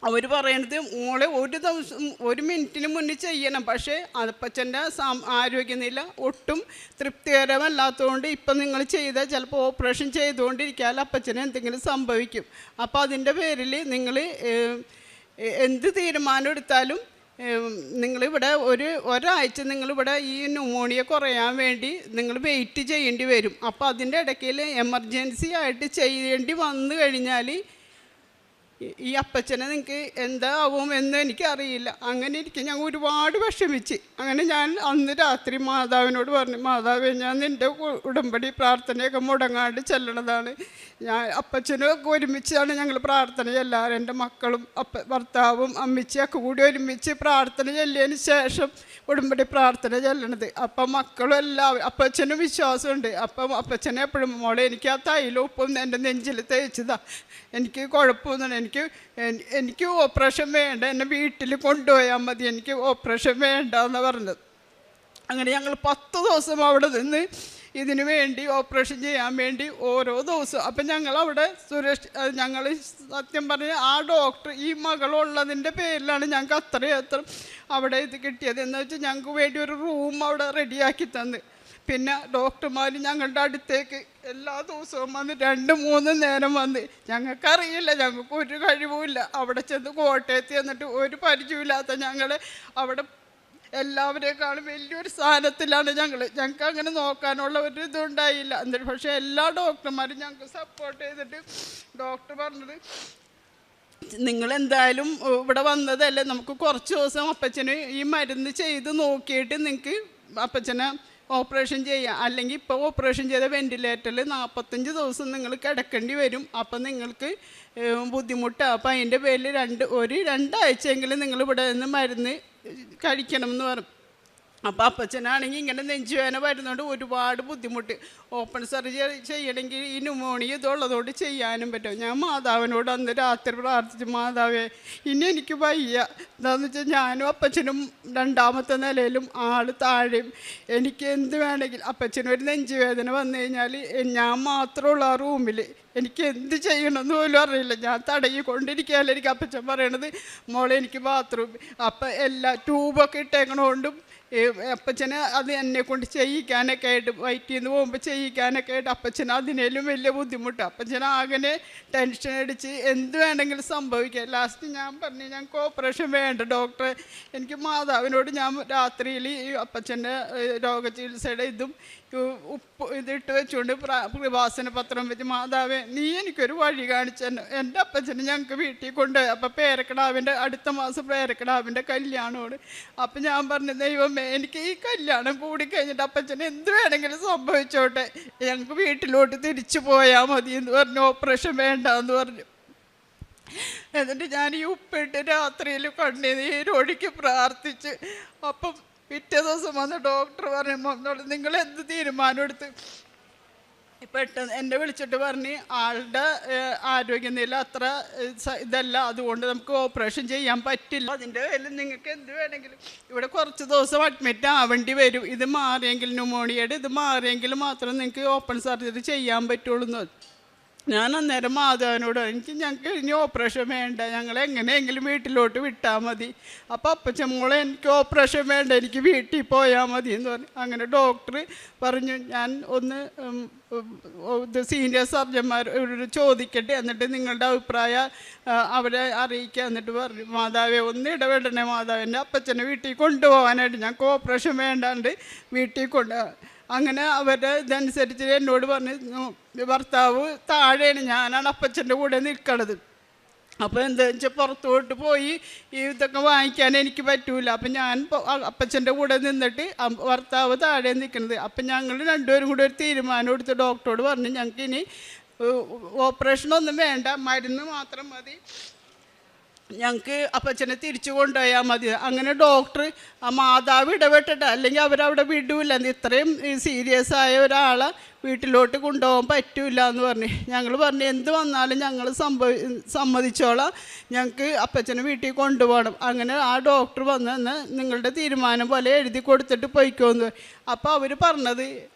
അവർ പറയണത് മോളെ 1 ദിവസം 1 മിനിറ്റിന് മുന്നേ ചെയ്യണം. പക്ഷേ അപ്പച്ചൻ്റെ ആരോഗ്യനില ഒട്ടും തൃപ്തികരമല്ലാത്തതുകൊണ്ട് ഇപ്പം നിങ്ങൾ ചെയ്താൽ ചിലപ്പോൾ ഓപ്പറേഷൻ ചെയ്തുകൊണ്ടിരിക്കാതെ അപ്പച്ചന് എന്തെങ്കിലും സംഭവിക്കും. അപ്പോൾ അതിൻ്റെ പേരിൽ നിങ്ങൾ എന്ത് തീരുമാനം എടുത്താലും നിങ്ങളിവിടെ ഒരാഴ്ച നിങ്ങളിവിടെ ഈ ന്യൂമോണിയ കുറയാൻ വേണ്ടി നിങ്ങൾ വെയിറ്റ് ചെയ്യേണ്ടി വരും. അപ്പോൾ അതിൻ്റെ ഇടയ്ക്ക് എമർജൻസി ആയിട്ട് ചെയ്യേണ്ടി വന്നു കഴിഞ്ഞാൽ ഈ അപ്പച്ചനെ നിങ്ങൾക്ക് എന്താവും എന്ന് എനിക്കറിയില്ല. അങ്ങനെ ഇരിക്കും. ഞാൻ ഒരുപാട് വിഷമിച്ച്. അങ്ങനെ ഞാൻ അന്ന് രാത്രി മാതാവിനോട് പറഞ്ഞു, മാതാവേ, ഞാൻ നിൻ്റെ ഉടമ്പടി പ്രാർത്ഥനയൊക്കെ മുടങ്ങാണ്ട് ചെല്ലണതാണ്. ഞാൻ അപ്പച്ചനൊക്കെ ഒരുമിച്ചാണ് ഞങ്ങൾ പ്രാർത്ഥന ചെല്ലാറ്. എൻ്റെ മക്കളും ഭർത്താവും അമ്മച്ചിയൊക്കെ കൂടി ഒരുമിച്ച് പ്രാർത്ഥന ചെല്ലിയതിന് ശേഷം ഉടമ്പടി പ്രാർത്ഥന ചെല്ലണത്. അപ്പം മക്കളും എല്ലാവരും, അപ്പച്ചനും വിശ്വാസമുണ്ട്. അപ്പം അപ്പച്ചനെ എപ്പോഴും, മോളെ എനിക്ക് ആ തൈലം ഉപ്പും എൻ്റെ നെഞ്ചിൽ തേച്ചതാ, എനിക്ക് കുഴപ്പമൊന്നുമില്ല, എനിക്ക് ഓപ്പറേഷൻ വേണ്ട, എന്നെ വീട്ടിൽ കൊണ്ടുപോയാൽ മതി, എനിക്ക് ഓപ്പറേഷൻ വേണ്ട എന്ന് പറഞ്ഞത്. അങ്ങനെ ഞങ്ങൾ 10 ദിവസം അവിടെ നിന്ന് ഇതിനു വേണ്ടി ഓപ്പറേഷൻ ചെയ്യാൻ വേണ്ടി ഓരോ ദിവസവും. അപ്പം ഞങ്ങളവിടെ ഞങ്ങൾ സത്യം പറഞ്ഞാൽ ആ ഡോക്ടർ ഈ മകളുള്ളതിൻ്റെ പേരിലാണ് ഞങ്ങൾക്ക് അത്രയും അവിടെ ഇത് കിട്ടിയത്. എന്ന് വെച്ചാൽ ഞങ്ങൾക്ക് വേണ്ടി ഒരു റൂം അവിടെ റെഡിയാക്കി തന്ന്. പിന്നെ ഡോക്ടർമാർ ഞങ്ങളുടെ അടുത്തേക്ക് എല്ലാ ദിവസവും വന്ന് 2-3 നേരം വന്ന്. ഞങ്ങൾക്കറിയില്ല, ഞങ്ങൾക്ക് ഒരു കഴിവുമില്ല. അവിടെ ചെന്ന് കോട്ടയത്ത് ചെന്നിട്ട് ഒരു പരിചയമില്ലാത്ത ഞങ്ങൾ അവിടെ എല്ലാവരേക്കാളും വലിയൊരു സ്ഥാനത്തിലാണ് ഞങ്ങൾക്ക് അങ്ങനെ നോക്കാനുള്ള ഒരു ഇതുണ്ടായില്ല. എന്നിട്ട് പക്ഷേ എല്ലാ ഡോക്ടർമാരും ഞങ്ങൾക്ക് സപ്പോർട്ട് ചെയ്തിട്ട് ഡോക്ടർ പറഞ്ഞത്, നിങ്ങളെന്തായാലും ഇവിടെ വന്നതല്ലേ, നമുക്ക് കുറച്ച് ദിവസം അപ്പച്ചന് ഈ മരുന്ന് ചെയ്ത് നോക്കിയിട്ട് നിങ്ങൾക്ക് അപ്പച്ചനെ ഓപ്പറേഷൻ ചെയ്യാം. അല്ലെങ്കിൽ ഇപ്പോൾ ഓപ്പറേഷൻ ചെയ്ത വെൻറ്റിലേറ്ററിൽ 45 ദിവസം നിങ്ങൾ കിടക്കേണ്ടി വരും. അപ്പം നിങ്ങൾക്ക് ബുദ്ധിമുട്ടാണ്. അപ്പം അതിൻ്റെ പേരിൽ 2 ആഴ്ചയെങ്കിലും നിങ്ങൾ ഇവിടെ നിന്ന് മരുന്ന് കഴിക്കണം എന്ന് പറഞ്ഞു. അപ്പോൾ അപ്പച്ചനാണെങ്കിൽ ഇങ്ങനെ നെഞ്ചുവേദന വരുന്നതുകൊണ്ട് ഒരുപാട് ബുദ്ധിമുട്ട്. ഓപ്പൺ സർജറി ചെയ്യണമെങ്കിൽ ഈ ന്യൂമോണിയ ഇതുള്ളതുകൊണ്ട് ചെയ്യാനും പറ്റും. ഞാൻ മാതാവിനോട് അന്ന് രാത്രി പ്രാർത്ഥിച്ചു, മാതാവേ, ഇനി എനിക്ക് വയ്യ. എന്താണെന്ന് വെച്ചാൽ ഞാനും അപ്പച്ചനും 2ാമത്തെ നിലയിലും ആൾ താഴെയും. എനിക്ക് എന്ത് വേണമെങ്കിൽ, അപ്പച്ചനൊരു നെഞ്ചുവേദന വന്നു കഴിഞ്ഞാൽ ഞാൻ മാത്രമുള്ള ആ റൂമിൽ എനിക്ക് എന്ത് ചെയ്യണമെന്ന് പോലും അറിയില്ല. ഞാൻ തടയിക്കൊണ്ടിരിക്കുകയല്ല. എനിക്ക് അപ്പച്ചൻ പറയണത്, മോളെ എനിക്ക് ബാത്റൂം, അപ്പം എല്ലാ ട്യൂബൊക്കെ ഇട്ടേക്കണോണ്ടും അപ്പച്ചന് അത് എന്നെ കൊണ്ട് ചെയ്യിക്കാനൊക്കെ ആയിട്ട്, വയറ്റിൽ നിന്ന് പോകുമ്പോൾ ചെയ്യിക്കാനൊക്കെ ആയിട്ട് അപ്പച്ചന് അതിനേലും വലിയ ബുദ്ധിമുട്ട്. അപ്പച്ചന് ആകെ ടെൻഷൻ അടിച്ച് എന്ത് വേണമെങ്കിലും സംഭവിക്കാം. ലാസ്റ്റ് ഞാൻ പറഞ്ഞു, ഞങ്ങൾക്ക് ഓപ്പറേഷൻ വേണ്ട ഡോക്ടറെ. എനിക്ക് മാതാവിനോട് ഞാൻ രാത്രിയിൽ ഈ അപ്പച്ചൻ്റെ രോഗചികിത്സയുടെ ഇതും ഉപ്പ് ഇതിട്ട് വെച്ചുകൊണ്ട് കൃപാസന പത്രം വെച്ച്, മാതാവേ, നീ എനിക്കൊരു വഴി കാണിച്ചു. എൻ്റെ അപ്പച്ചന് ഞങ്ങൾക്ക് വീട്ടിൽ കൊണ്ടുപോയി. അപ്പം പേരക്കിടാവിൻ്റെ അടുത്ത മാസം പേരക്കിടാവിൻ്റെ കല്യാണമാണ്. അപ്പം ഞാൻ പറഞ്ഞു, ദൈവമേ, എനിക്ക് ഈ കല്യാണം കൂടി കഴിഞ്ഞിട്ട് അപ്പച്ചന് എന്ത് വേണമെങ്കിലും സംഭവിച്ചോട്ടെ, ഞങ്ങൾക്ക് വീട്ടിലോട്ട് തിരിച്ചു പോയാൽ മതി എന്ന് പറഞ്ഞു. ഓപ്പറേഷൻ വേണ്ട എന്ന് പറഞ്ഞു. എന്നിട്ട് ഞാൻ ഈ ഉപ്പിട്ട് രാത്രിയിൽ കണ്ണീരൊഴുക്കി പ്രാർത്ഥിച്ച്. അപ്പം പിറ്റേ ദിവസം വന്ന് ഡോക്ടർ പറഞ്ഞു, നിങ്ങൾ എന്ത് തീരുമാനം എടുത്ത്? പെട്ടെന്ന് എന്നെ വിളിച്ചിട്ട് പറഞ്ഞ്, ആളുടെ ആരോഗ്യനില അത്ര ഇതല്ല, അതുകൊണ്ട് നമുക്ക് ഓപ്പറേഷൻ ചെയ്യാൻ പറ്റില്ല. അതിൻ്റെ പേരിൽ നിങ്ങൾക്ക് എന്ത് വേണമെങ്കിലും ഇവിടെ കുറച്ച് ദിവസം അഡ്മിറ്റ് ആവേണ്ടി വരും. ഇത് മാറിയെങ്കിൽ, ന്യൂമോണിയയുടെ ഇത് മാറിയെങ്കിൽ മാത്രം നിങ്ങൾക്ക് ഓപ്പൺ സർജറി ചെയ്യാൻ പറ്റുള്ളൂ എന്ന്. ഞാൻ അന്നേരം മാധവനോട്, ഞങ്ങൾക്ക് ഇനി ഓപ്പറേഷൻ വേണ്ട, ഞങ്ങൾ എങ്ങനെയെങ്കിലും വീട്ടിലോട്ട് വിട്ടാൽ മതി. അപ്പോൾ അപ്പച്ചൻ, മോളെ, എനിക്ക് ഓപ്പറേഷൻ വേണ്ട, എനിക്ക് വീട്ടിൽ പോയാൽ മതി എന്ന് പറഞ്ഞു. അങ്ങനെ ഡോക്ടർ പറഞ്ഞു, ഞാൻ ഒന്ന് സീനിയർ സർജന്മാരോട് ചോദിക്കട്ടെ, എന്നിട്ട് നിങ്ങളുടെ അഭിപ്രായം അവരെ അറിയിക്കുക. എന്നിട്ട് പറഞ്ഞു, മാതാവേ, ഒന്ന് ഇടപെടണേ മാതാവേ, എൻ്റെ അപ്പച്ചനെ വീട്ടിൽ കൊണ്ടുപോകാനായിട്ട്, ഞങ്ങൾക്ക് ഓപ്പറേഷൻ വേണ്ടാണ്ട് വീട്ടിൽ അങ്ങനെ അവരുടെ ഇതനുസരിച്ച് എന്നോട് പറഞ്ഞു, ഭർത്താവ് താഴെയാണ്, ഞാനാണ് അപ്പച്ചൻ്റെ കൂടെ നിൽക്കണത്. അപ്പോൾ എന്താ വെച്ചാൽ പുറത്തോട്ട് പോയി ഇതൊക്കെ വാങ്ങിക്കാൻ എനിക്ക് പറ്റൂല. അപ്പം ഞാൻ അപ്പച്ചൻ്റെ കൂടെ നിന്നിട്ട് ഭർത്താവ് താഴെ നിൽക്കുന്നത്. അപ്പം ഞങ്ങൾ 2 പേരും കൂടെ ഒരു തീരുമാനം എടുത്ത് ഡോക്ടറോട് പറഞ്ഞു, ഞങ്ങൾക്ക് ഇനി ഓപ്പറേഷനൊന്നും വേണ്ട, മരുന്ന് മാത്രം മതി, ഞങ്ങൾക്ക് അപ്പച്ചനെ തിരിച്ചു കൊണ്ടുപോയാൽ മതി. അങ്ങനെ ഡോക്ടർ ആ മാതാവ് ഇടപെട്ടിട്ട്, അല്ലെങ്കിൽ അവരവിടെ വിടൂല, ഇത്രയും സീരിയസ് ആയ ഒരാളെ വീട്ടിലോട്ട് കൊണ്ടുപോകാൻ പറ്റൂല എന്ന് പറഞ്ഞു. ഞങ്ങൾ പറഞ്ഞു, എന്ത് വന്നാലും ഞങ്ങൾ സമ്മതിച്ചോളാം, ഞങ്ങൾക്ക് അപ്പച്ചനെ വീട്ടിൽ കൊണ്ടുപോകണം. അങ്ങനെ ആ ഡോക്ടർ വന്ന് നിങ്ങളുടെ തീരുമാനം പോലെ എഴുതി കൊടുത്തിട്ട് പോയിക്കോന്ന്. അപ്പോൾ അവർ പറഞ്ഞത്,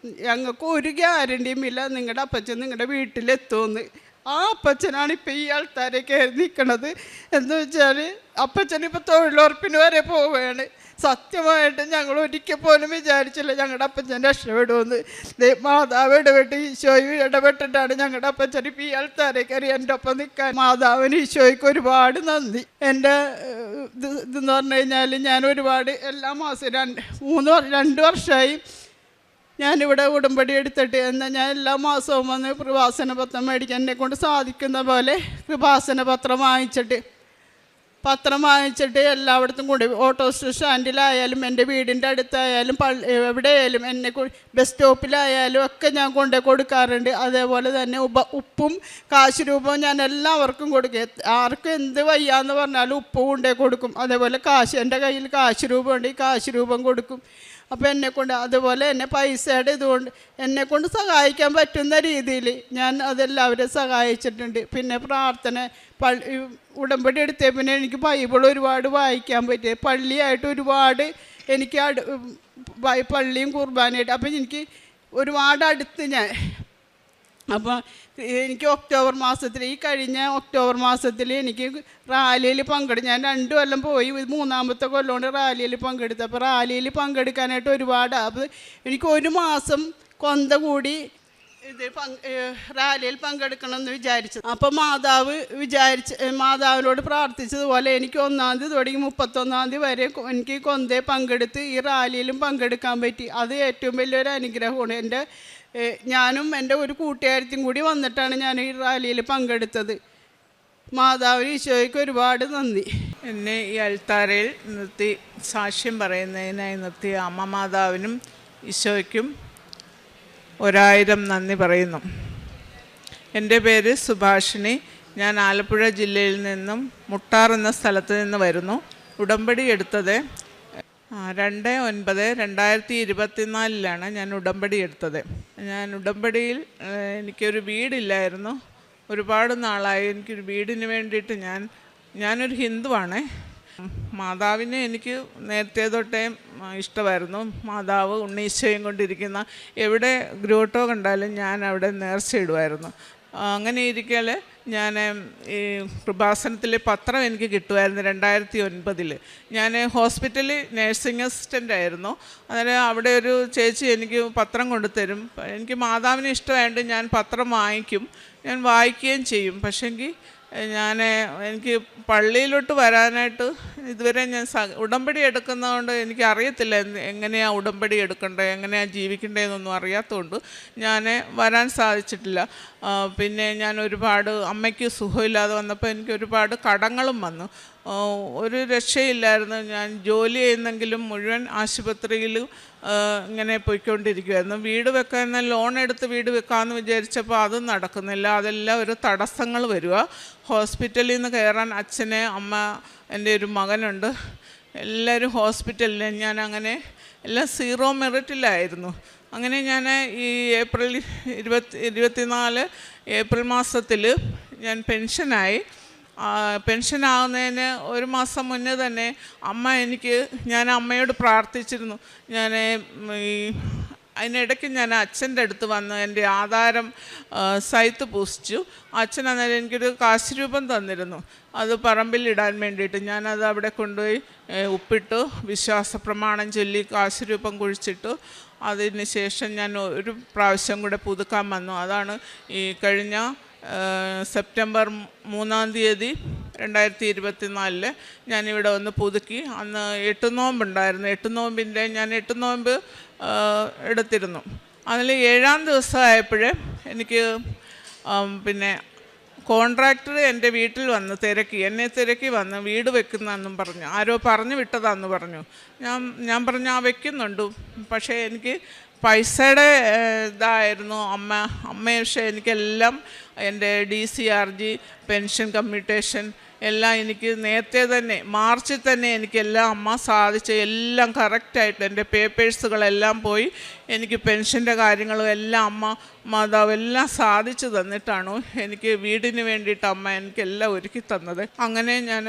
ഞങ്ങൾക്ക് ഒരു ഗ്യാരണ്ടിയും ഇല്ല നിങ്ങളുടെ അപ്പച്ചൻ നിങ്ങളുടെ വീട്ടിലെത്തുമെന്ന്. ആ അപ്പച്ചനാണ് ഇപ്പം ഈ ആൾക്കാരെ കയറി നിൽക്കണത്. എന്ന് വെച്ചാൽ അപ്പച്ചനിപ്പോൾ തൊഴിലുറപ്പിന് വരെ പോവുകയാണ്. സത്യമായിട്ട് ഞങ്ങൾ ഒരിക്കൽ പോലും വിചാരിച്ചില്ല ഞങ്ങളുടെ അപ്പച്ചൻ രക്ഷപ്പെടുമെന്ന്. മാതാവ് ഇടപെട്ട്, ഈശോയും ഇടപെട്ടിട്ടാണ് ഞങ്ങളുടെ അപ്പച്ചൻ ഇപ്പം ഈ ആൾക്കാരെ കയറി എൻ്റെ ഒപ്പം നിൽക്കാൻ. മാതാവിന് ഈശോയ്ക്ക് ഒരുപാട് നന്ദി. എൻ്റെ ഇതെന്ന് പറഞ്ഞു കഴിഞ്ഞാൽ, ഞാൻ ഒരുപാട് എല്ലാ മാസവും 2 വർഷമായി ഞാനിവിടെ ഉടമ്പടി എടുത്തിട്ട് എന്നാൽ ഞാൻ എല്ലാ മാസവും വന്ന് കൃപാസന പത്രം മേടിക്കാൻ എന്നെക്കൊണ്ട് സാധിക്കുന്ന പോലെ കൃപാസന പത്രം വാങ്ങിച്ചിട്ട് എല്ലായിടത്തും കൂടി ഓട്ടോ സ്റ്റാൻഡിലായാലും എൻ്റെ വീടിൻ്റെ അടുത്തായാലും എവിടെയായാലും എന്നെ ബസ് സ്റ്റോപ്പിലായാലും ഒക്കെ ഞാൻ കൊണ്ടു കൊടുക്കാറുണ്ട്. അതേപോലെ തന്നെ ഉപ്പും കാശ് രൂപവും ഞാൻ എല്ലാവർക്കും കൊടുക്കും. ആർക്കും എന്ത് വയ്യാന്ന് പറഞ്ഞാലും ഉപ്പ് കൊണ്ടേ കൊടുക്കും. അതേപോലെ എൻ്റെ കയ്യിൽ കാശ് രൂപം ഉണ്ട്, ഈ കാശ് രൂപം കൊടുക്കും. അപ്പോൾ എന്നെക്കൊണ്ട് അതുപോലെ തന്നെ പൈസയുടെ ഇതുകൊണ്ട് എന്നെക്കൊണ്ട് സഹായിക്കാൻ പറ്റുന്ന രീതിയിൽ ഞാൻ അതെല്ലാവരും സഹായിച്ചിട്ടുണ്ട്. പിന്നെ പ്രാർത്ഥന ഉടമ്പടി എടുത്തേ പിന്നെ എനിക്ക് ബൈബിൾ ഒരുപാട് വായിക്കാൻ പറ്റി. പള്ളിയായിട്ട് ഒരുപാട് എനിക്ക് പള്ളിയും കുർബാനയായിട്ട് അപ്പം എനിക്ക് ഒരുപാട് അടുത്ത് ഞാൻ അപ്പോൾ എനിക്ക് ഒക്ടോബർ മാസത്തിൽ ഈ കഴിഞ്ഞ ഒക്ടോബർ മാസത്തിൽ എനിക്ക് റാലിയിൽ ഞാൻ 2 കൊല്ലം പോയി, 3-ാമത്തെ കൊല്ലമാണ് റാലിയിൽ പങ്കെടുത്തത്. അപ്പോൾ റാലിയിൽ പങ്കെടുക്കാനായിട്ട് ഒരുപാട് അപ്പോൾ എനിക്ക് 1 മാസം കൊന്ത കൂടി റാലിയിൽ പങ്കെടുക്കണമെന്ന് വിചാരിച്ചു. അപ്പോൾ മാതാവിനോട് പ്രാർത്ഥിച്ചതുപോലെ എനിക്ക് 1-ാം തീയതി തുടങ്ങി 31-ാം തീയതി വരെ എനിക്ക് കൊന്തയെ പങ്കെടുത്ത് ഈ റാലിയിലും പങ്കെടുക്കാൻ പറ്റി. അത് ഏറ്റവും വലിയൊരു അനുഗ്രഹമാണ്. ഞാനും എൻ്റെ ഒരു കൂട്ടുകാരത്തിയും കൂടി വന്നിട്ടാണ് ഞാൻ ഈ റാലിയിൽ പങ്കെടുത്തത്. മാതാവിന് ഈശോയ്ക്ക് ഒരുപാട് നന്ദി. എന്നെ ഈ അൾത്താരയിൽ നിർത്തി സാക്ഷ്യം പറയുന്നതിനായി നിർത്തിയ അമ്മ മാതാവിനും ഈശോയ്ക്കും 1000 നന്ദി പറയുന്നു. എൻ്റെ പേര് സുഭാഷിണി. ഞാൻ ആലപ്പുഴ ജില്ലയിൽ നിന്നും മുട്ടാർ എന്ന സ്ഥലത്ത് നിന്ന് വരുന്നു. ഉടമ്പടി എടുത്തത് 2/9/2024 ഞാൻ ഉടമ്പടി എടുത്തത്. ഞാൻ ഉടമ്പടിയിൽ എനിക്കൊരു വീടില്ലായിരുന്നു. ഒരുപാട് നാളായി എനിക്കൊരു വീടിന് വേണ്ടിയിട്ട് ഞാനൊരു ഹിന്ദുവാണ്. മാതാവിനെ എനിക്ക് നേരത്തെ തൊട്ടേ ഇഷ്ടമായിരുന്നു. മാതാവ് ഉണ്ണീശോയും കൊണ്ടിരിക്കുന്ന എവിടെ ഗ്രോട്ടോ കണ്ടാലും ഞാൻ അവിടെ നേർച്ചയിടുമായിരുന്നു. അങ്ങനെ ഇരിക്കൽ ഞാൻ ഈ കൃപാസനത്തിലെ പത്രം എനിക്ക് കിട്ടുമായിരുന്നു 2009. ഞാൻ ഹോസ്പിറ്റലിൽ നേഴ്സിംഗ് അസിസ്റ്റൻ്റ് ആയിരുന്നു. അന്നേരം അവിടെ ഒരു ചേച്ചി എനിക്ക് പത്രം കൊണ്ടുതരും. എനിക്ക് മാതാവിനെ ഇഷ്ടമായിട്ട് ഞാൻ പത്രം വാങ്ങിക്കും, ഞാൻ വായിക്കുകയും ചെയ്യും. പക്ഷേങ്കിൽ എനിക്ക് പള്ളിയിലോട്ട് വരാനായിട്ട് ഇതുവരെ ഞാൻ ഉടമ്പടി എടുക്കുന്നതുകൊണ്ട് എനിക്ക് അറിയത്തില്ല എങ്ങനെയാണ് ഉടമ്പടി എടുക്കേണ്ടത്, എങ്ങനെയാണ് ജീവിക്കേണ്ടതെന്നൊന്നും അറിയാത്തതുകൊണ്ട് ഞാൻ വരാൻ സാധിച്ചിട്ടില്ല. പിന്നെ ഞാൻ ഒരുപാട് അമ്മയ്ക്ക് സുഖമില്ലാതെ വന്നപ്പോൾ എനിക്ക് ഒരുപാട് കടങ്ങളും വന്നു. ഒരു രക്ഷയില്ലായിരുന്നു. ഞാൻ ജോലി ചെയ്യുന്നെങ്കിലും മുഴുവൻ ആശുപത്രിയിലും ഇങ്ങനെ പോയിക്കൊണ്ടിരിക്കുമായിരുന്നു. വീട് വെക്കാൻ ലോൺ എടുത്ത് വീട് വെക്കാമെന്ന് വിചാരിച്ചപ്പോൾ അതും നടക്കുന്നില്ല. അതെല്ലാം ഒരു തടസ്സങ്ങൾ വരിക. ഹോസ്പിറ്റലിൽ നിന്ന് കയറാൻ അച്ഛനെ, അമ്മ, എൻ്റെ ഒരു മകനുണ്ട്, എല്ലാവരും ഹോസ്പിറ്റലിൽ. ഞാൻ അങ്ങനെ എല്ലാം 0 മെറിറ്റിലായിരുന്നു. അങ്ങനെ ഞാൻ ഈ ഏപ്രിൽ 24 ഏപ്രിൽ മാസത്തിൽ ഞാൻ പെൻഷനായി. പെൻഷനാകുന്നതിന് 1 മാസം മുന്നേ തന്നെ ഞാൻ അമ്മയോട് പ്രാർത്ഥിച്ചിരുന്നു. അതിനിടയ്ക്ക് ഞാൻ അച്ഛൻ്റെ അടുത്ത് വന്ന് എൻ്റെ ആധാരം സൈത്ത് പൂസിച്ചു. അച്ഛൻ അന്നേരം എനിക്കൊരു കാശ് രൂപം തന്നിരുന്നു, അത് പറമ്പിലിടാൻ വേണ്ടിയിട്ട്. ഞാനത് അവിടെ കൊണ്ടുപോയി ഉപ്പിട്ടു, വിശ്വാസ പ്രമാണം ചൊല്ലി കാശ് രൂപം കുഴിച്ചിട്ടു. അതിന് ശേഷം ഞാൻ ഒരു പ്രാവശ്യം കൂടെ പുതുക്കാൻ വന്നു. അതാണ് ഈ കഴിഞ്ഞ സെപ്റ്റംബർ 3-ാം തീയതി 2024 ഞാനിവിടെ വന്ന് പുതുക്കി. അന്ന് 8 നോമ്പുണ്ടായിരുന്നു. 8 നോമ്പിൻ്റെ ഞാൻ 8 നോമ്പ് എടുത്തിരുന്നു. അതിൽ 7-ാം ദിവസമായപ്പോഴേ എനിക്ക് പിന്നെ കോൺട്രാക്ടർ എൻ്റെ വീട്ടിൽ വന്ന് എന്നെ തിരക്കി വന്ന് വീട് വെക്കുന്നതെന്നും പറഞ്ഞു. ആരോ പറഞ്ഞു വിട്ടതാന്ന് പറഞ്ഞു. ഞാൻ പറഞ്ഞു വെക്കുന്നുണ്ട്, പക്ഷേ എനിക്ക് പൈസയുടെ ഇതായിരുന്നു പക്ഷേ എനിക്കെല്ലാം എൻ്റെ DCRG പെൻഷൻ കമ്മ്യൂട്ടേഷൻ എല്ലാം എനിക്ക് നേരത്തെ തന്നെ മാർച്ചിൽ തന്നെ എനിക്കെല്ലാം അമ്മ സാധിച്ച് എല്ലാം കറക്റ്റായിട്ട് എൻ്റെ പേപ്പേഴ്സുകളെല്ലാം പോയി എനിക്ക് പെൻഷൻ്റെ കാര്യങ്ങളും എല്ലാം മാതാവ് എല്ലാം സാധിച്ചു തന്നിട്ടാണ് എനിക്ക് വീടിന് വേണ്ടിയിട്ട് അമ്മ എനിക്കെല്ലാം ഒരുക്കി തന്നത്. അങ്ങനെ ഞാൻ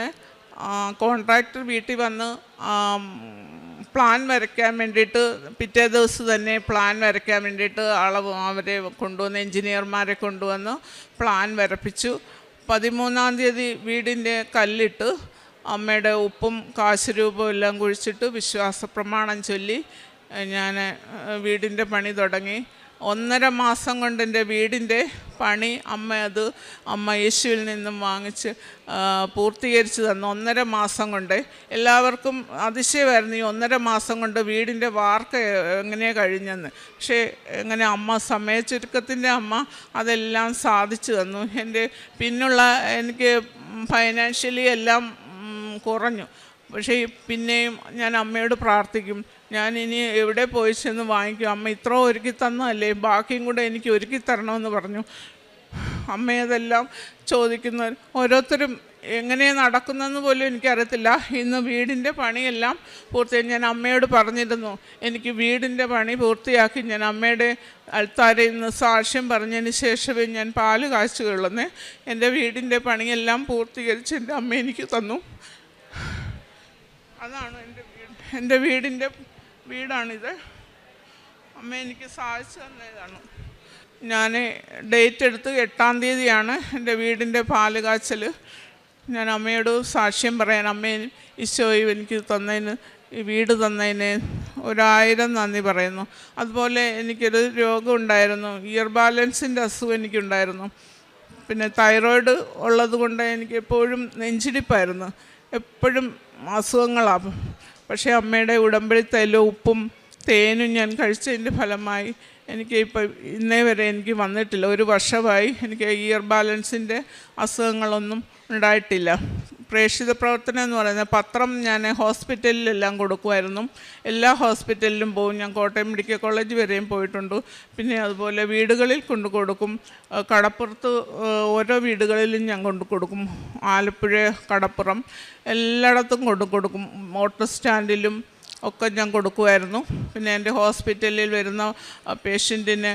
കോൺട്രാക്ടർ വീട്ടിൽ വന്ന് പ്ലാൻ വരയ്ക്കാൻ വേണ്ടിയിട്ട് പിറ്റേ ദിവസം തന്നെ പ്ലാൻ വരയ്ക്കാൻ വേണ്ടിയിട്ട് അവരെ കൊണ്ടുവന്ന് എൻജിനീയർമാരെ കൊണ്ടുവന്ന് പ്ലാൻ വരപ്പിച്ചു. 13-ാം തീയതി വീടിൻ്റെ കല്ലിട്ട് അമ്മയുടെ ഉപ്പും കാശ് രൂപവും എല്ലാം കുഴിച്ചിട്ട് വിശ്വാസ പ്രമാണം ചൊല്ലി ഞാൻ വീടിൻ്റെ പണി തുടങ്ങി. 1.5 മാസം കൊണ്ട് എൻ്റെ വീടിൻ്റെ പണി അമ്മ യേശുവിൽ നിന്നും വാങ്ങിച്ച് പൂർത്തീകരിച്ച് തന്നു. 1.5 മാസം കൊണ്ട്. എല്ലാവർക്കും അതിശയമായിരുന്നു ഈ 1.5 മാസം കൊണ്ട് വീടിൻ്റെ വാർക്ക് എങ്ങനെയാണ് കഴിഞ്ഞെന്ന്. പക്ഷേ എങ്ങനെ അമ്മ സമയച്ചുരുക്കത്തിൻ്റെ അമ്മ അതെല്ലാം സാധിച്ചു തന്നു. എൻ്റെ പിന്നുള്ള എനിക്ക് ഫൈനാൻഷ്യലി എല്ലാം കുറഞ്ഞു. പക്ഷേ പിന്നെയും ഞാൻ അമ്മയോട് പ്രാർത്ഥിക്കും, ഞാൻ ഇനി എവിടെ പോയി ചെന്ന് വാങ്ങിക്കും, അമ്മ ഇത്ര ഒരുക്കി തന്നതല്ലേ, ബാക്കിയും കൂടെ എനിക്ക് ഒരുക്കി തരണമെന്ന് പറഞ്ഞു. അമ്മയതെല്ലാം ചോദിക്കുന്നവർ ഓരോരുത്തരും എങ്ങനെയാണ് നടക്കുന്നതെന്ന് പോലും എനിക്കറിയത്തില്ല. ഇന്ന് വീടിൻ്റെ പണിയെല്ലാം പൂർത്തിയായി. ഞാൻ അമ്മയോട് പറഞ്ഞിരുന്നു, എനിക്ക് വീടിൻ്റെ പണി പൂർത്തിയാക്കി ഞാൻ അമ്മയുടെ അൾത്താരയിൽ നിന്ന് സാക്ഷ്യം പറഞ്ഞതിന് ശേഷമേ ഞാൻ പാല് കാച്ചുകൊള്ളുന്നേ. എൻ്റെ വീടിൻ്റെ പണിയെല്ലാം പൂർത്തീകരിച്ച് എൻ്റെ അമ്മ എനിക്ക് തന്നു. അതാണ് എൻ്റെ വീടാണിത്. അമ്മ എനിക്ക് സാധിച്ചു തന്നതാണ്. ഞാൻ ഡേറ്റ് എടുത്ത് 8-ാം തീയതിയാണ് എൻ്റെ വീടിൻ്റെ പാല് കാച്ചൽ. ഞാൻ അമ്മയോട് സാക്ഷ്യം പറയാൻ, അമ്മയും ഈശോയും എനിക്ക് തന്നതിന്, ഈ വീട് തന്നതിന് 1000 നന്ദി പറയുന്നു. അതുപോലെ എനിക്കൊരു രോഗം ഉണ്ടായിരുന്നു, ഇയർ ബാലൻസിൻ്റെ അസുഖം എനിക്കുണ്ടായിരുന്നു. പിന്നെ തൈറോയ്ഡ് ഉള്ളത് കൊണ്ട് എനിക്ക് എപ്പോഴും നെഞ്ചിടിപ്പായിരുന്നു, എപ്പോഴും അസുഖങ്ങളാണ്. പക്ഷേ അമ്മയുടെ ഉടമ്പടി തൈലവും ഉപ്പും തേനും ഞാൻ കഴിച്ചതിൻ്റെ ഫലമായി എനിക്ക് ഇപ്പോൾ ഇന്നേ വരെ എനിക്ക് വന്നിട്ടില്ല. 1 വർഷമായി എനിക്ക് ഇയർ ബാലൻസിൻ്റെ അസുഖങ്ങളൊന്നും ഉണ്ടായിട്ടില്ല. പ്രേക്ഷിത പ്രവർത്തനം എന്ന് പറയുന്നത് പത്രം ഞാൻ ഹോസ്പിറ്റലിലെല്ലാം കൊടുക്കുമായിരുന്നു. എല്ലാ ഹോസ്പിറ്റലിലും പോകും. ഞാൻ കോട്ടയം മെഡിക്കൽ കോളേജ് വരെയും പോയിട്ടുണ്ട്. പിന്നെ അതുപോലെ വീടുകളിൽ കൊണ്ടു കൊടുക്കും. കടപ്പുറത്ത് ഓരോ വീടുകളിലും ഞാൻ കൊണ്ടു കൊടുക്കും. ആലപ്പുഴ, കടപ്പുറം എല്ലായിടത്തും കൊണ്ടു കൊടുക്കും. ഓട്ടോ സ്റ്റാൻഡിലും ഒക്കെ ഞാൻ കൊടുക്കുമായിരുന്നു. പിന്നെ എൻ്റെ ഹോസ്പിറ്റലിൽ വരുന്ന പേഷ്യൻറ്റിന്,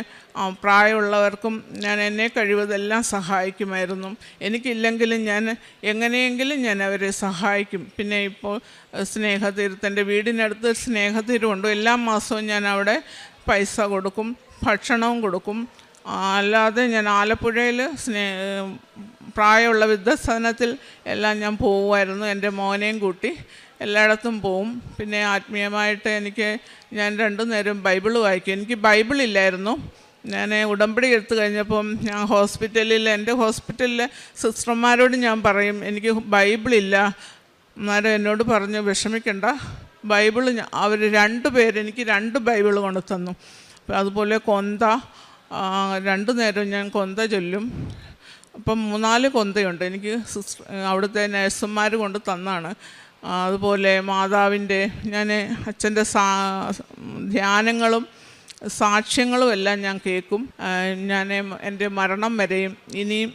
പ്രായമുള്ളവർക്കും ഞാൻ എന്നെ കഴിവതെല്ലാം സഹായിക്കുമായിരുന്നു. എനിക്കില്ലെങ്കിലും ഞാൻ എങ്ങനെയെങ്കിലും ഞാൻ അവരെ സഹായിക്കും. പിന്നെ ഇപ്പോൾ സ്നേഹതീരത്ത്, എൻ്റെ വീടിനടുത്ത് സ്നേഹതീരമുണ്ട്. എല്ലാ മാസവും ഞാൻ അവിടെ പൈസ കൊടുക്കും, ഭക്ഷണവും കൊടുക്കും. അല്ലാതെ ഞാൻ ആലപ്പുഴയിൽ പ്രായമുള്ള വൃദ്ധസദനത്തിൽ എല്ലാം ഞാൻ പോകുമായിരുന്നു. എൻ്റെ മോനെയും കൂട്ടി എല്ലായിടത്തും പോവും. പിന്നെ ആത്മീയമായിട്ട് ഞാൻ 2 നേരം ബൈബിൾ വായിക്കും. എനിക്ക് ബൈബിളില്ലായിരുന്നു. ഞാൻ ഉടമ്പടി എടുത്തു കഴിഞ്ഞപ്പം ഞാൻ എൻ്റെ ഹോസ്പിറ്റലിലെ സിസ്റ്റർമാരോട് ഞാൻ പറയും, എനിക്ക് ബൈബിളില്ല. അന്നേരം എന്നോട് പറഞ്ഞു, വിഷമിക്കണ്ട, ബൈബിൾ അവർ 2 പേര് എനിക്ക് 2 ബൈബിൾ കൊണ്ടു തന്നു. അതുപോലെ കൊന്ത 2 നേരം ഞാൻ കൊന്ത ചൊല്ലും. അപ്പം 3-4 കൊന്തയുണ്ട് എനിക്ക് അവിടുത്തെ നഴ്സുമാർ കൊണ്ട് തന്നാണ്. അതുപോലെ മാതാവിൻ്റെ ഞാൻ അച്ഛൻ്റെ ധ്യാനങ്ങളും സാക്ഷ്യങ്ങളും എല്ലാം ഞാൻ കേൾക്കും. ഞാൻ എൻ്റെ മരണം വരെയും ഇനിയും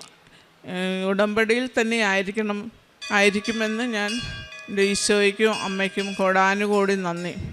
ഉടമ്പടിയിൽ തന്നെ ആയിരിക്കുമെന്ന് ഞാൻ എൻ്റെ ഈശോയ്ക്കും അമ്മയ്ക്കും കോടാനുകോടി നന്ദി.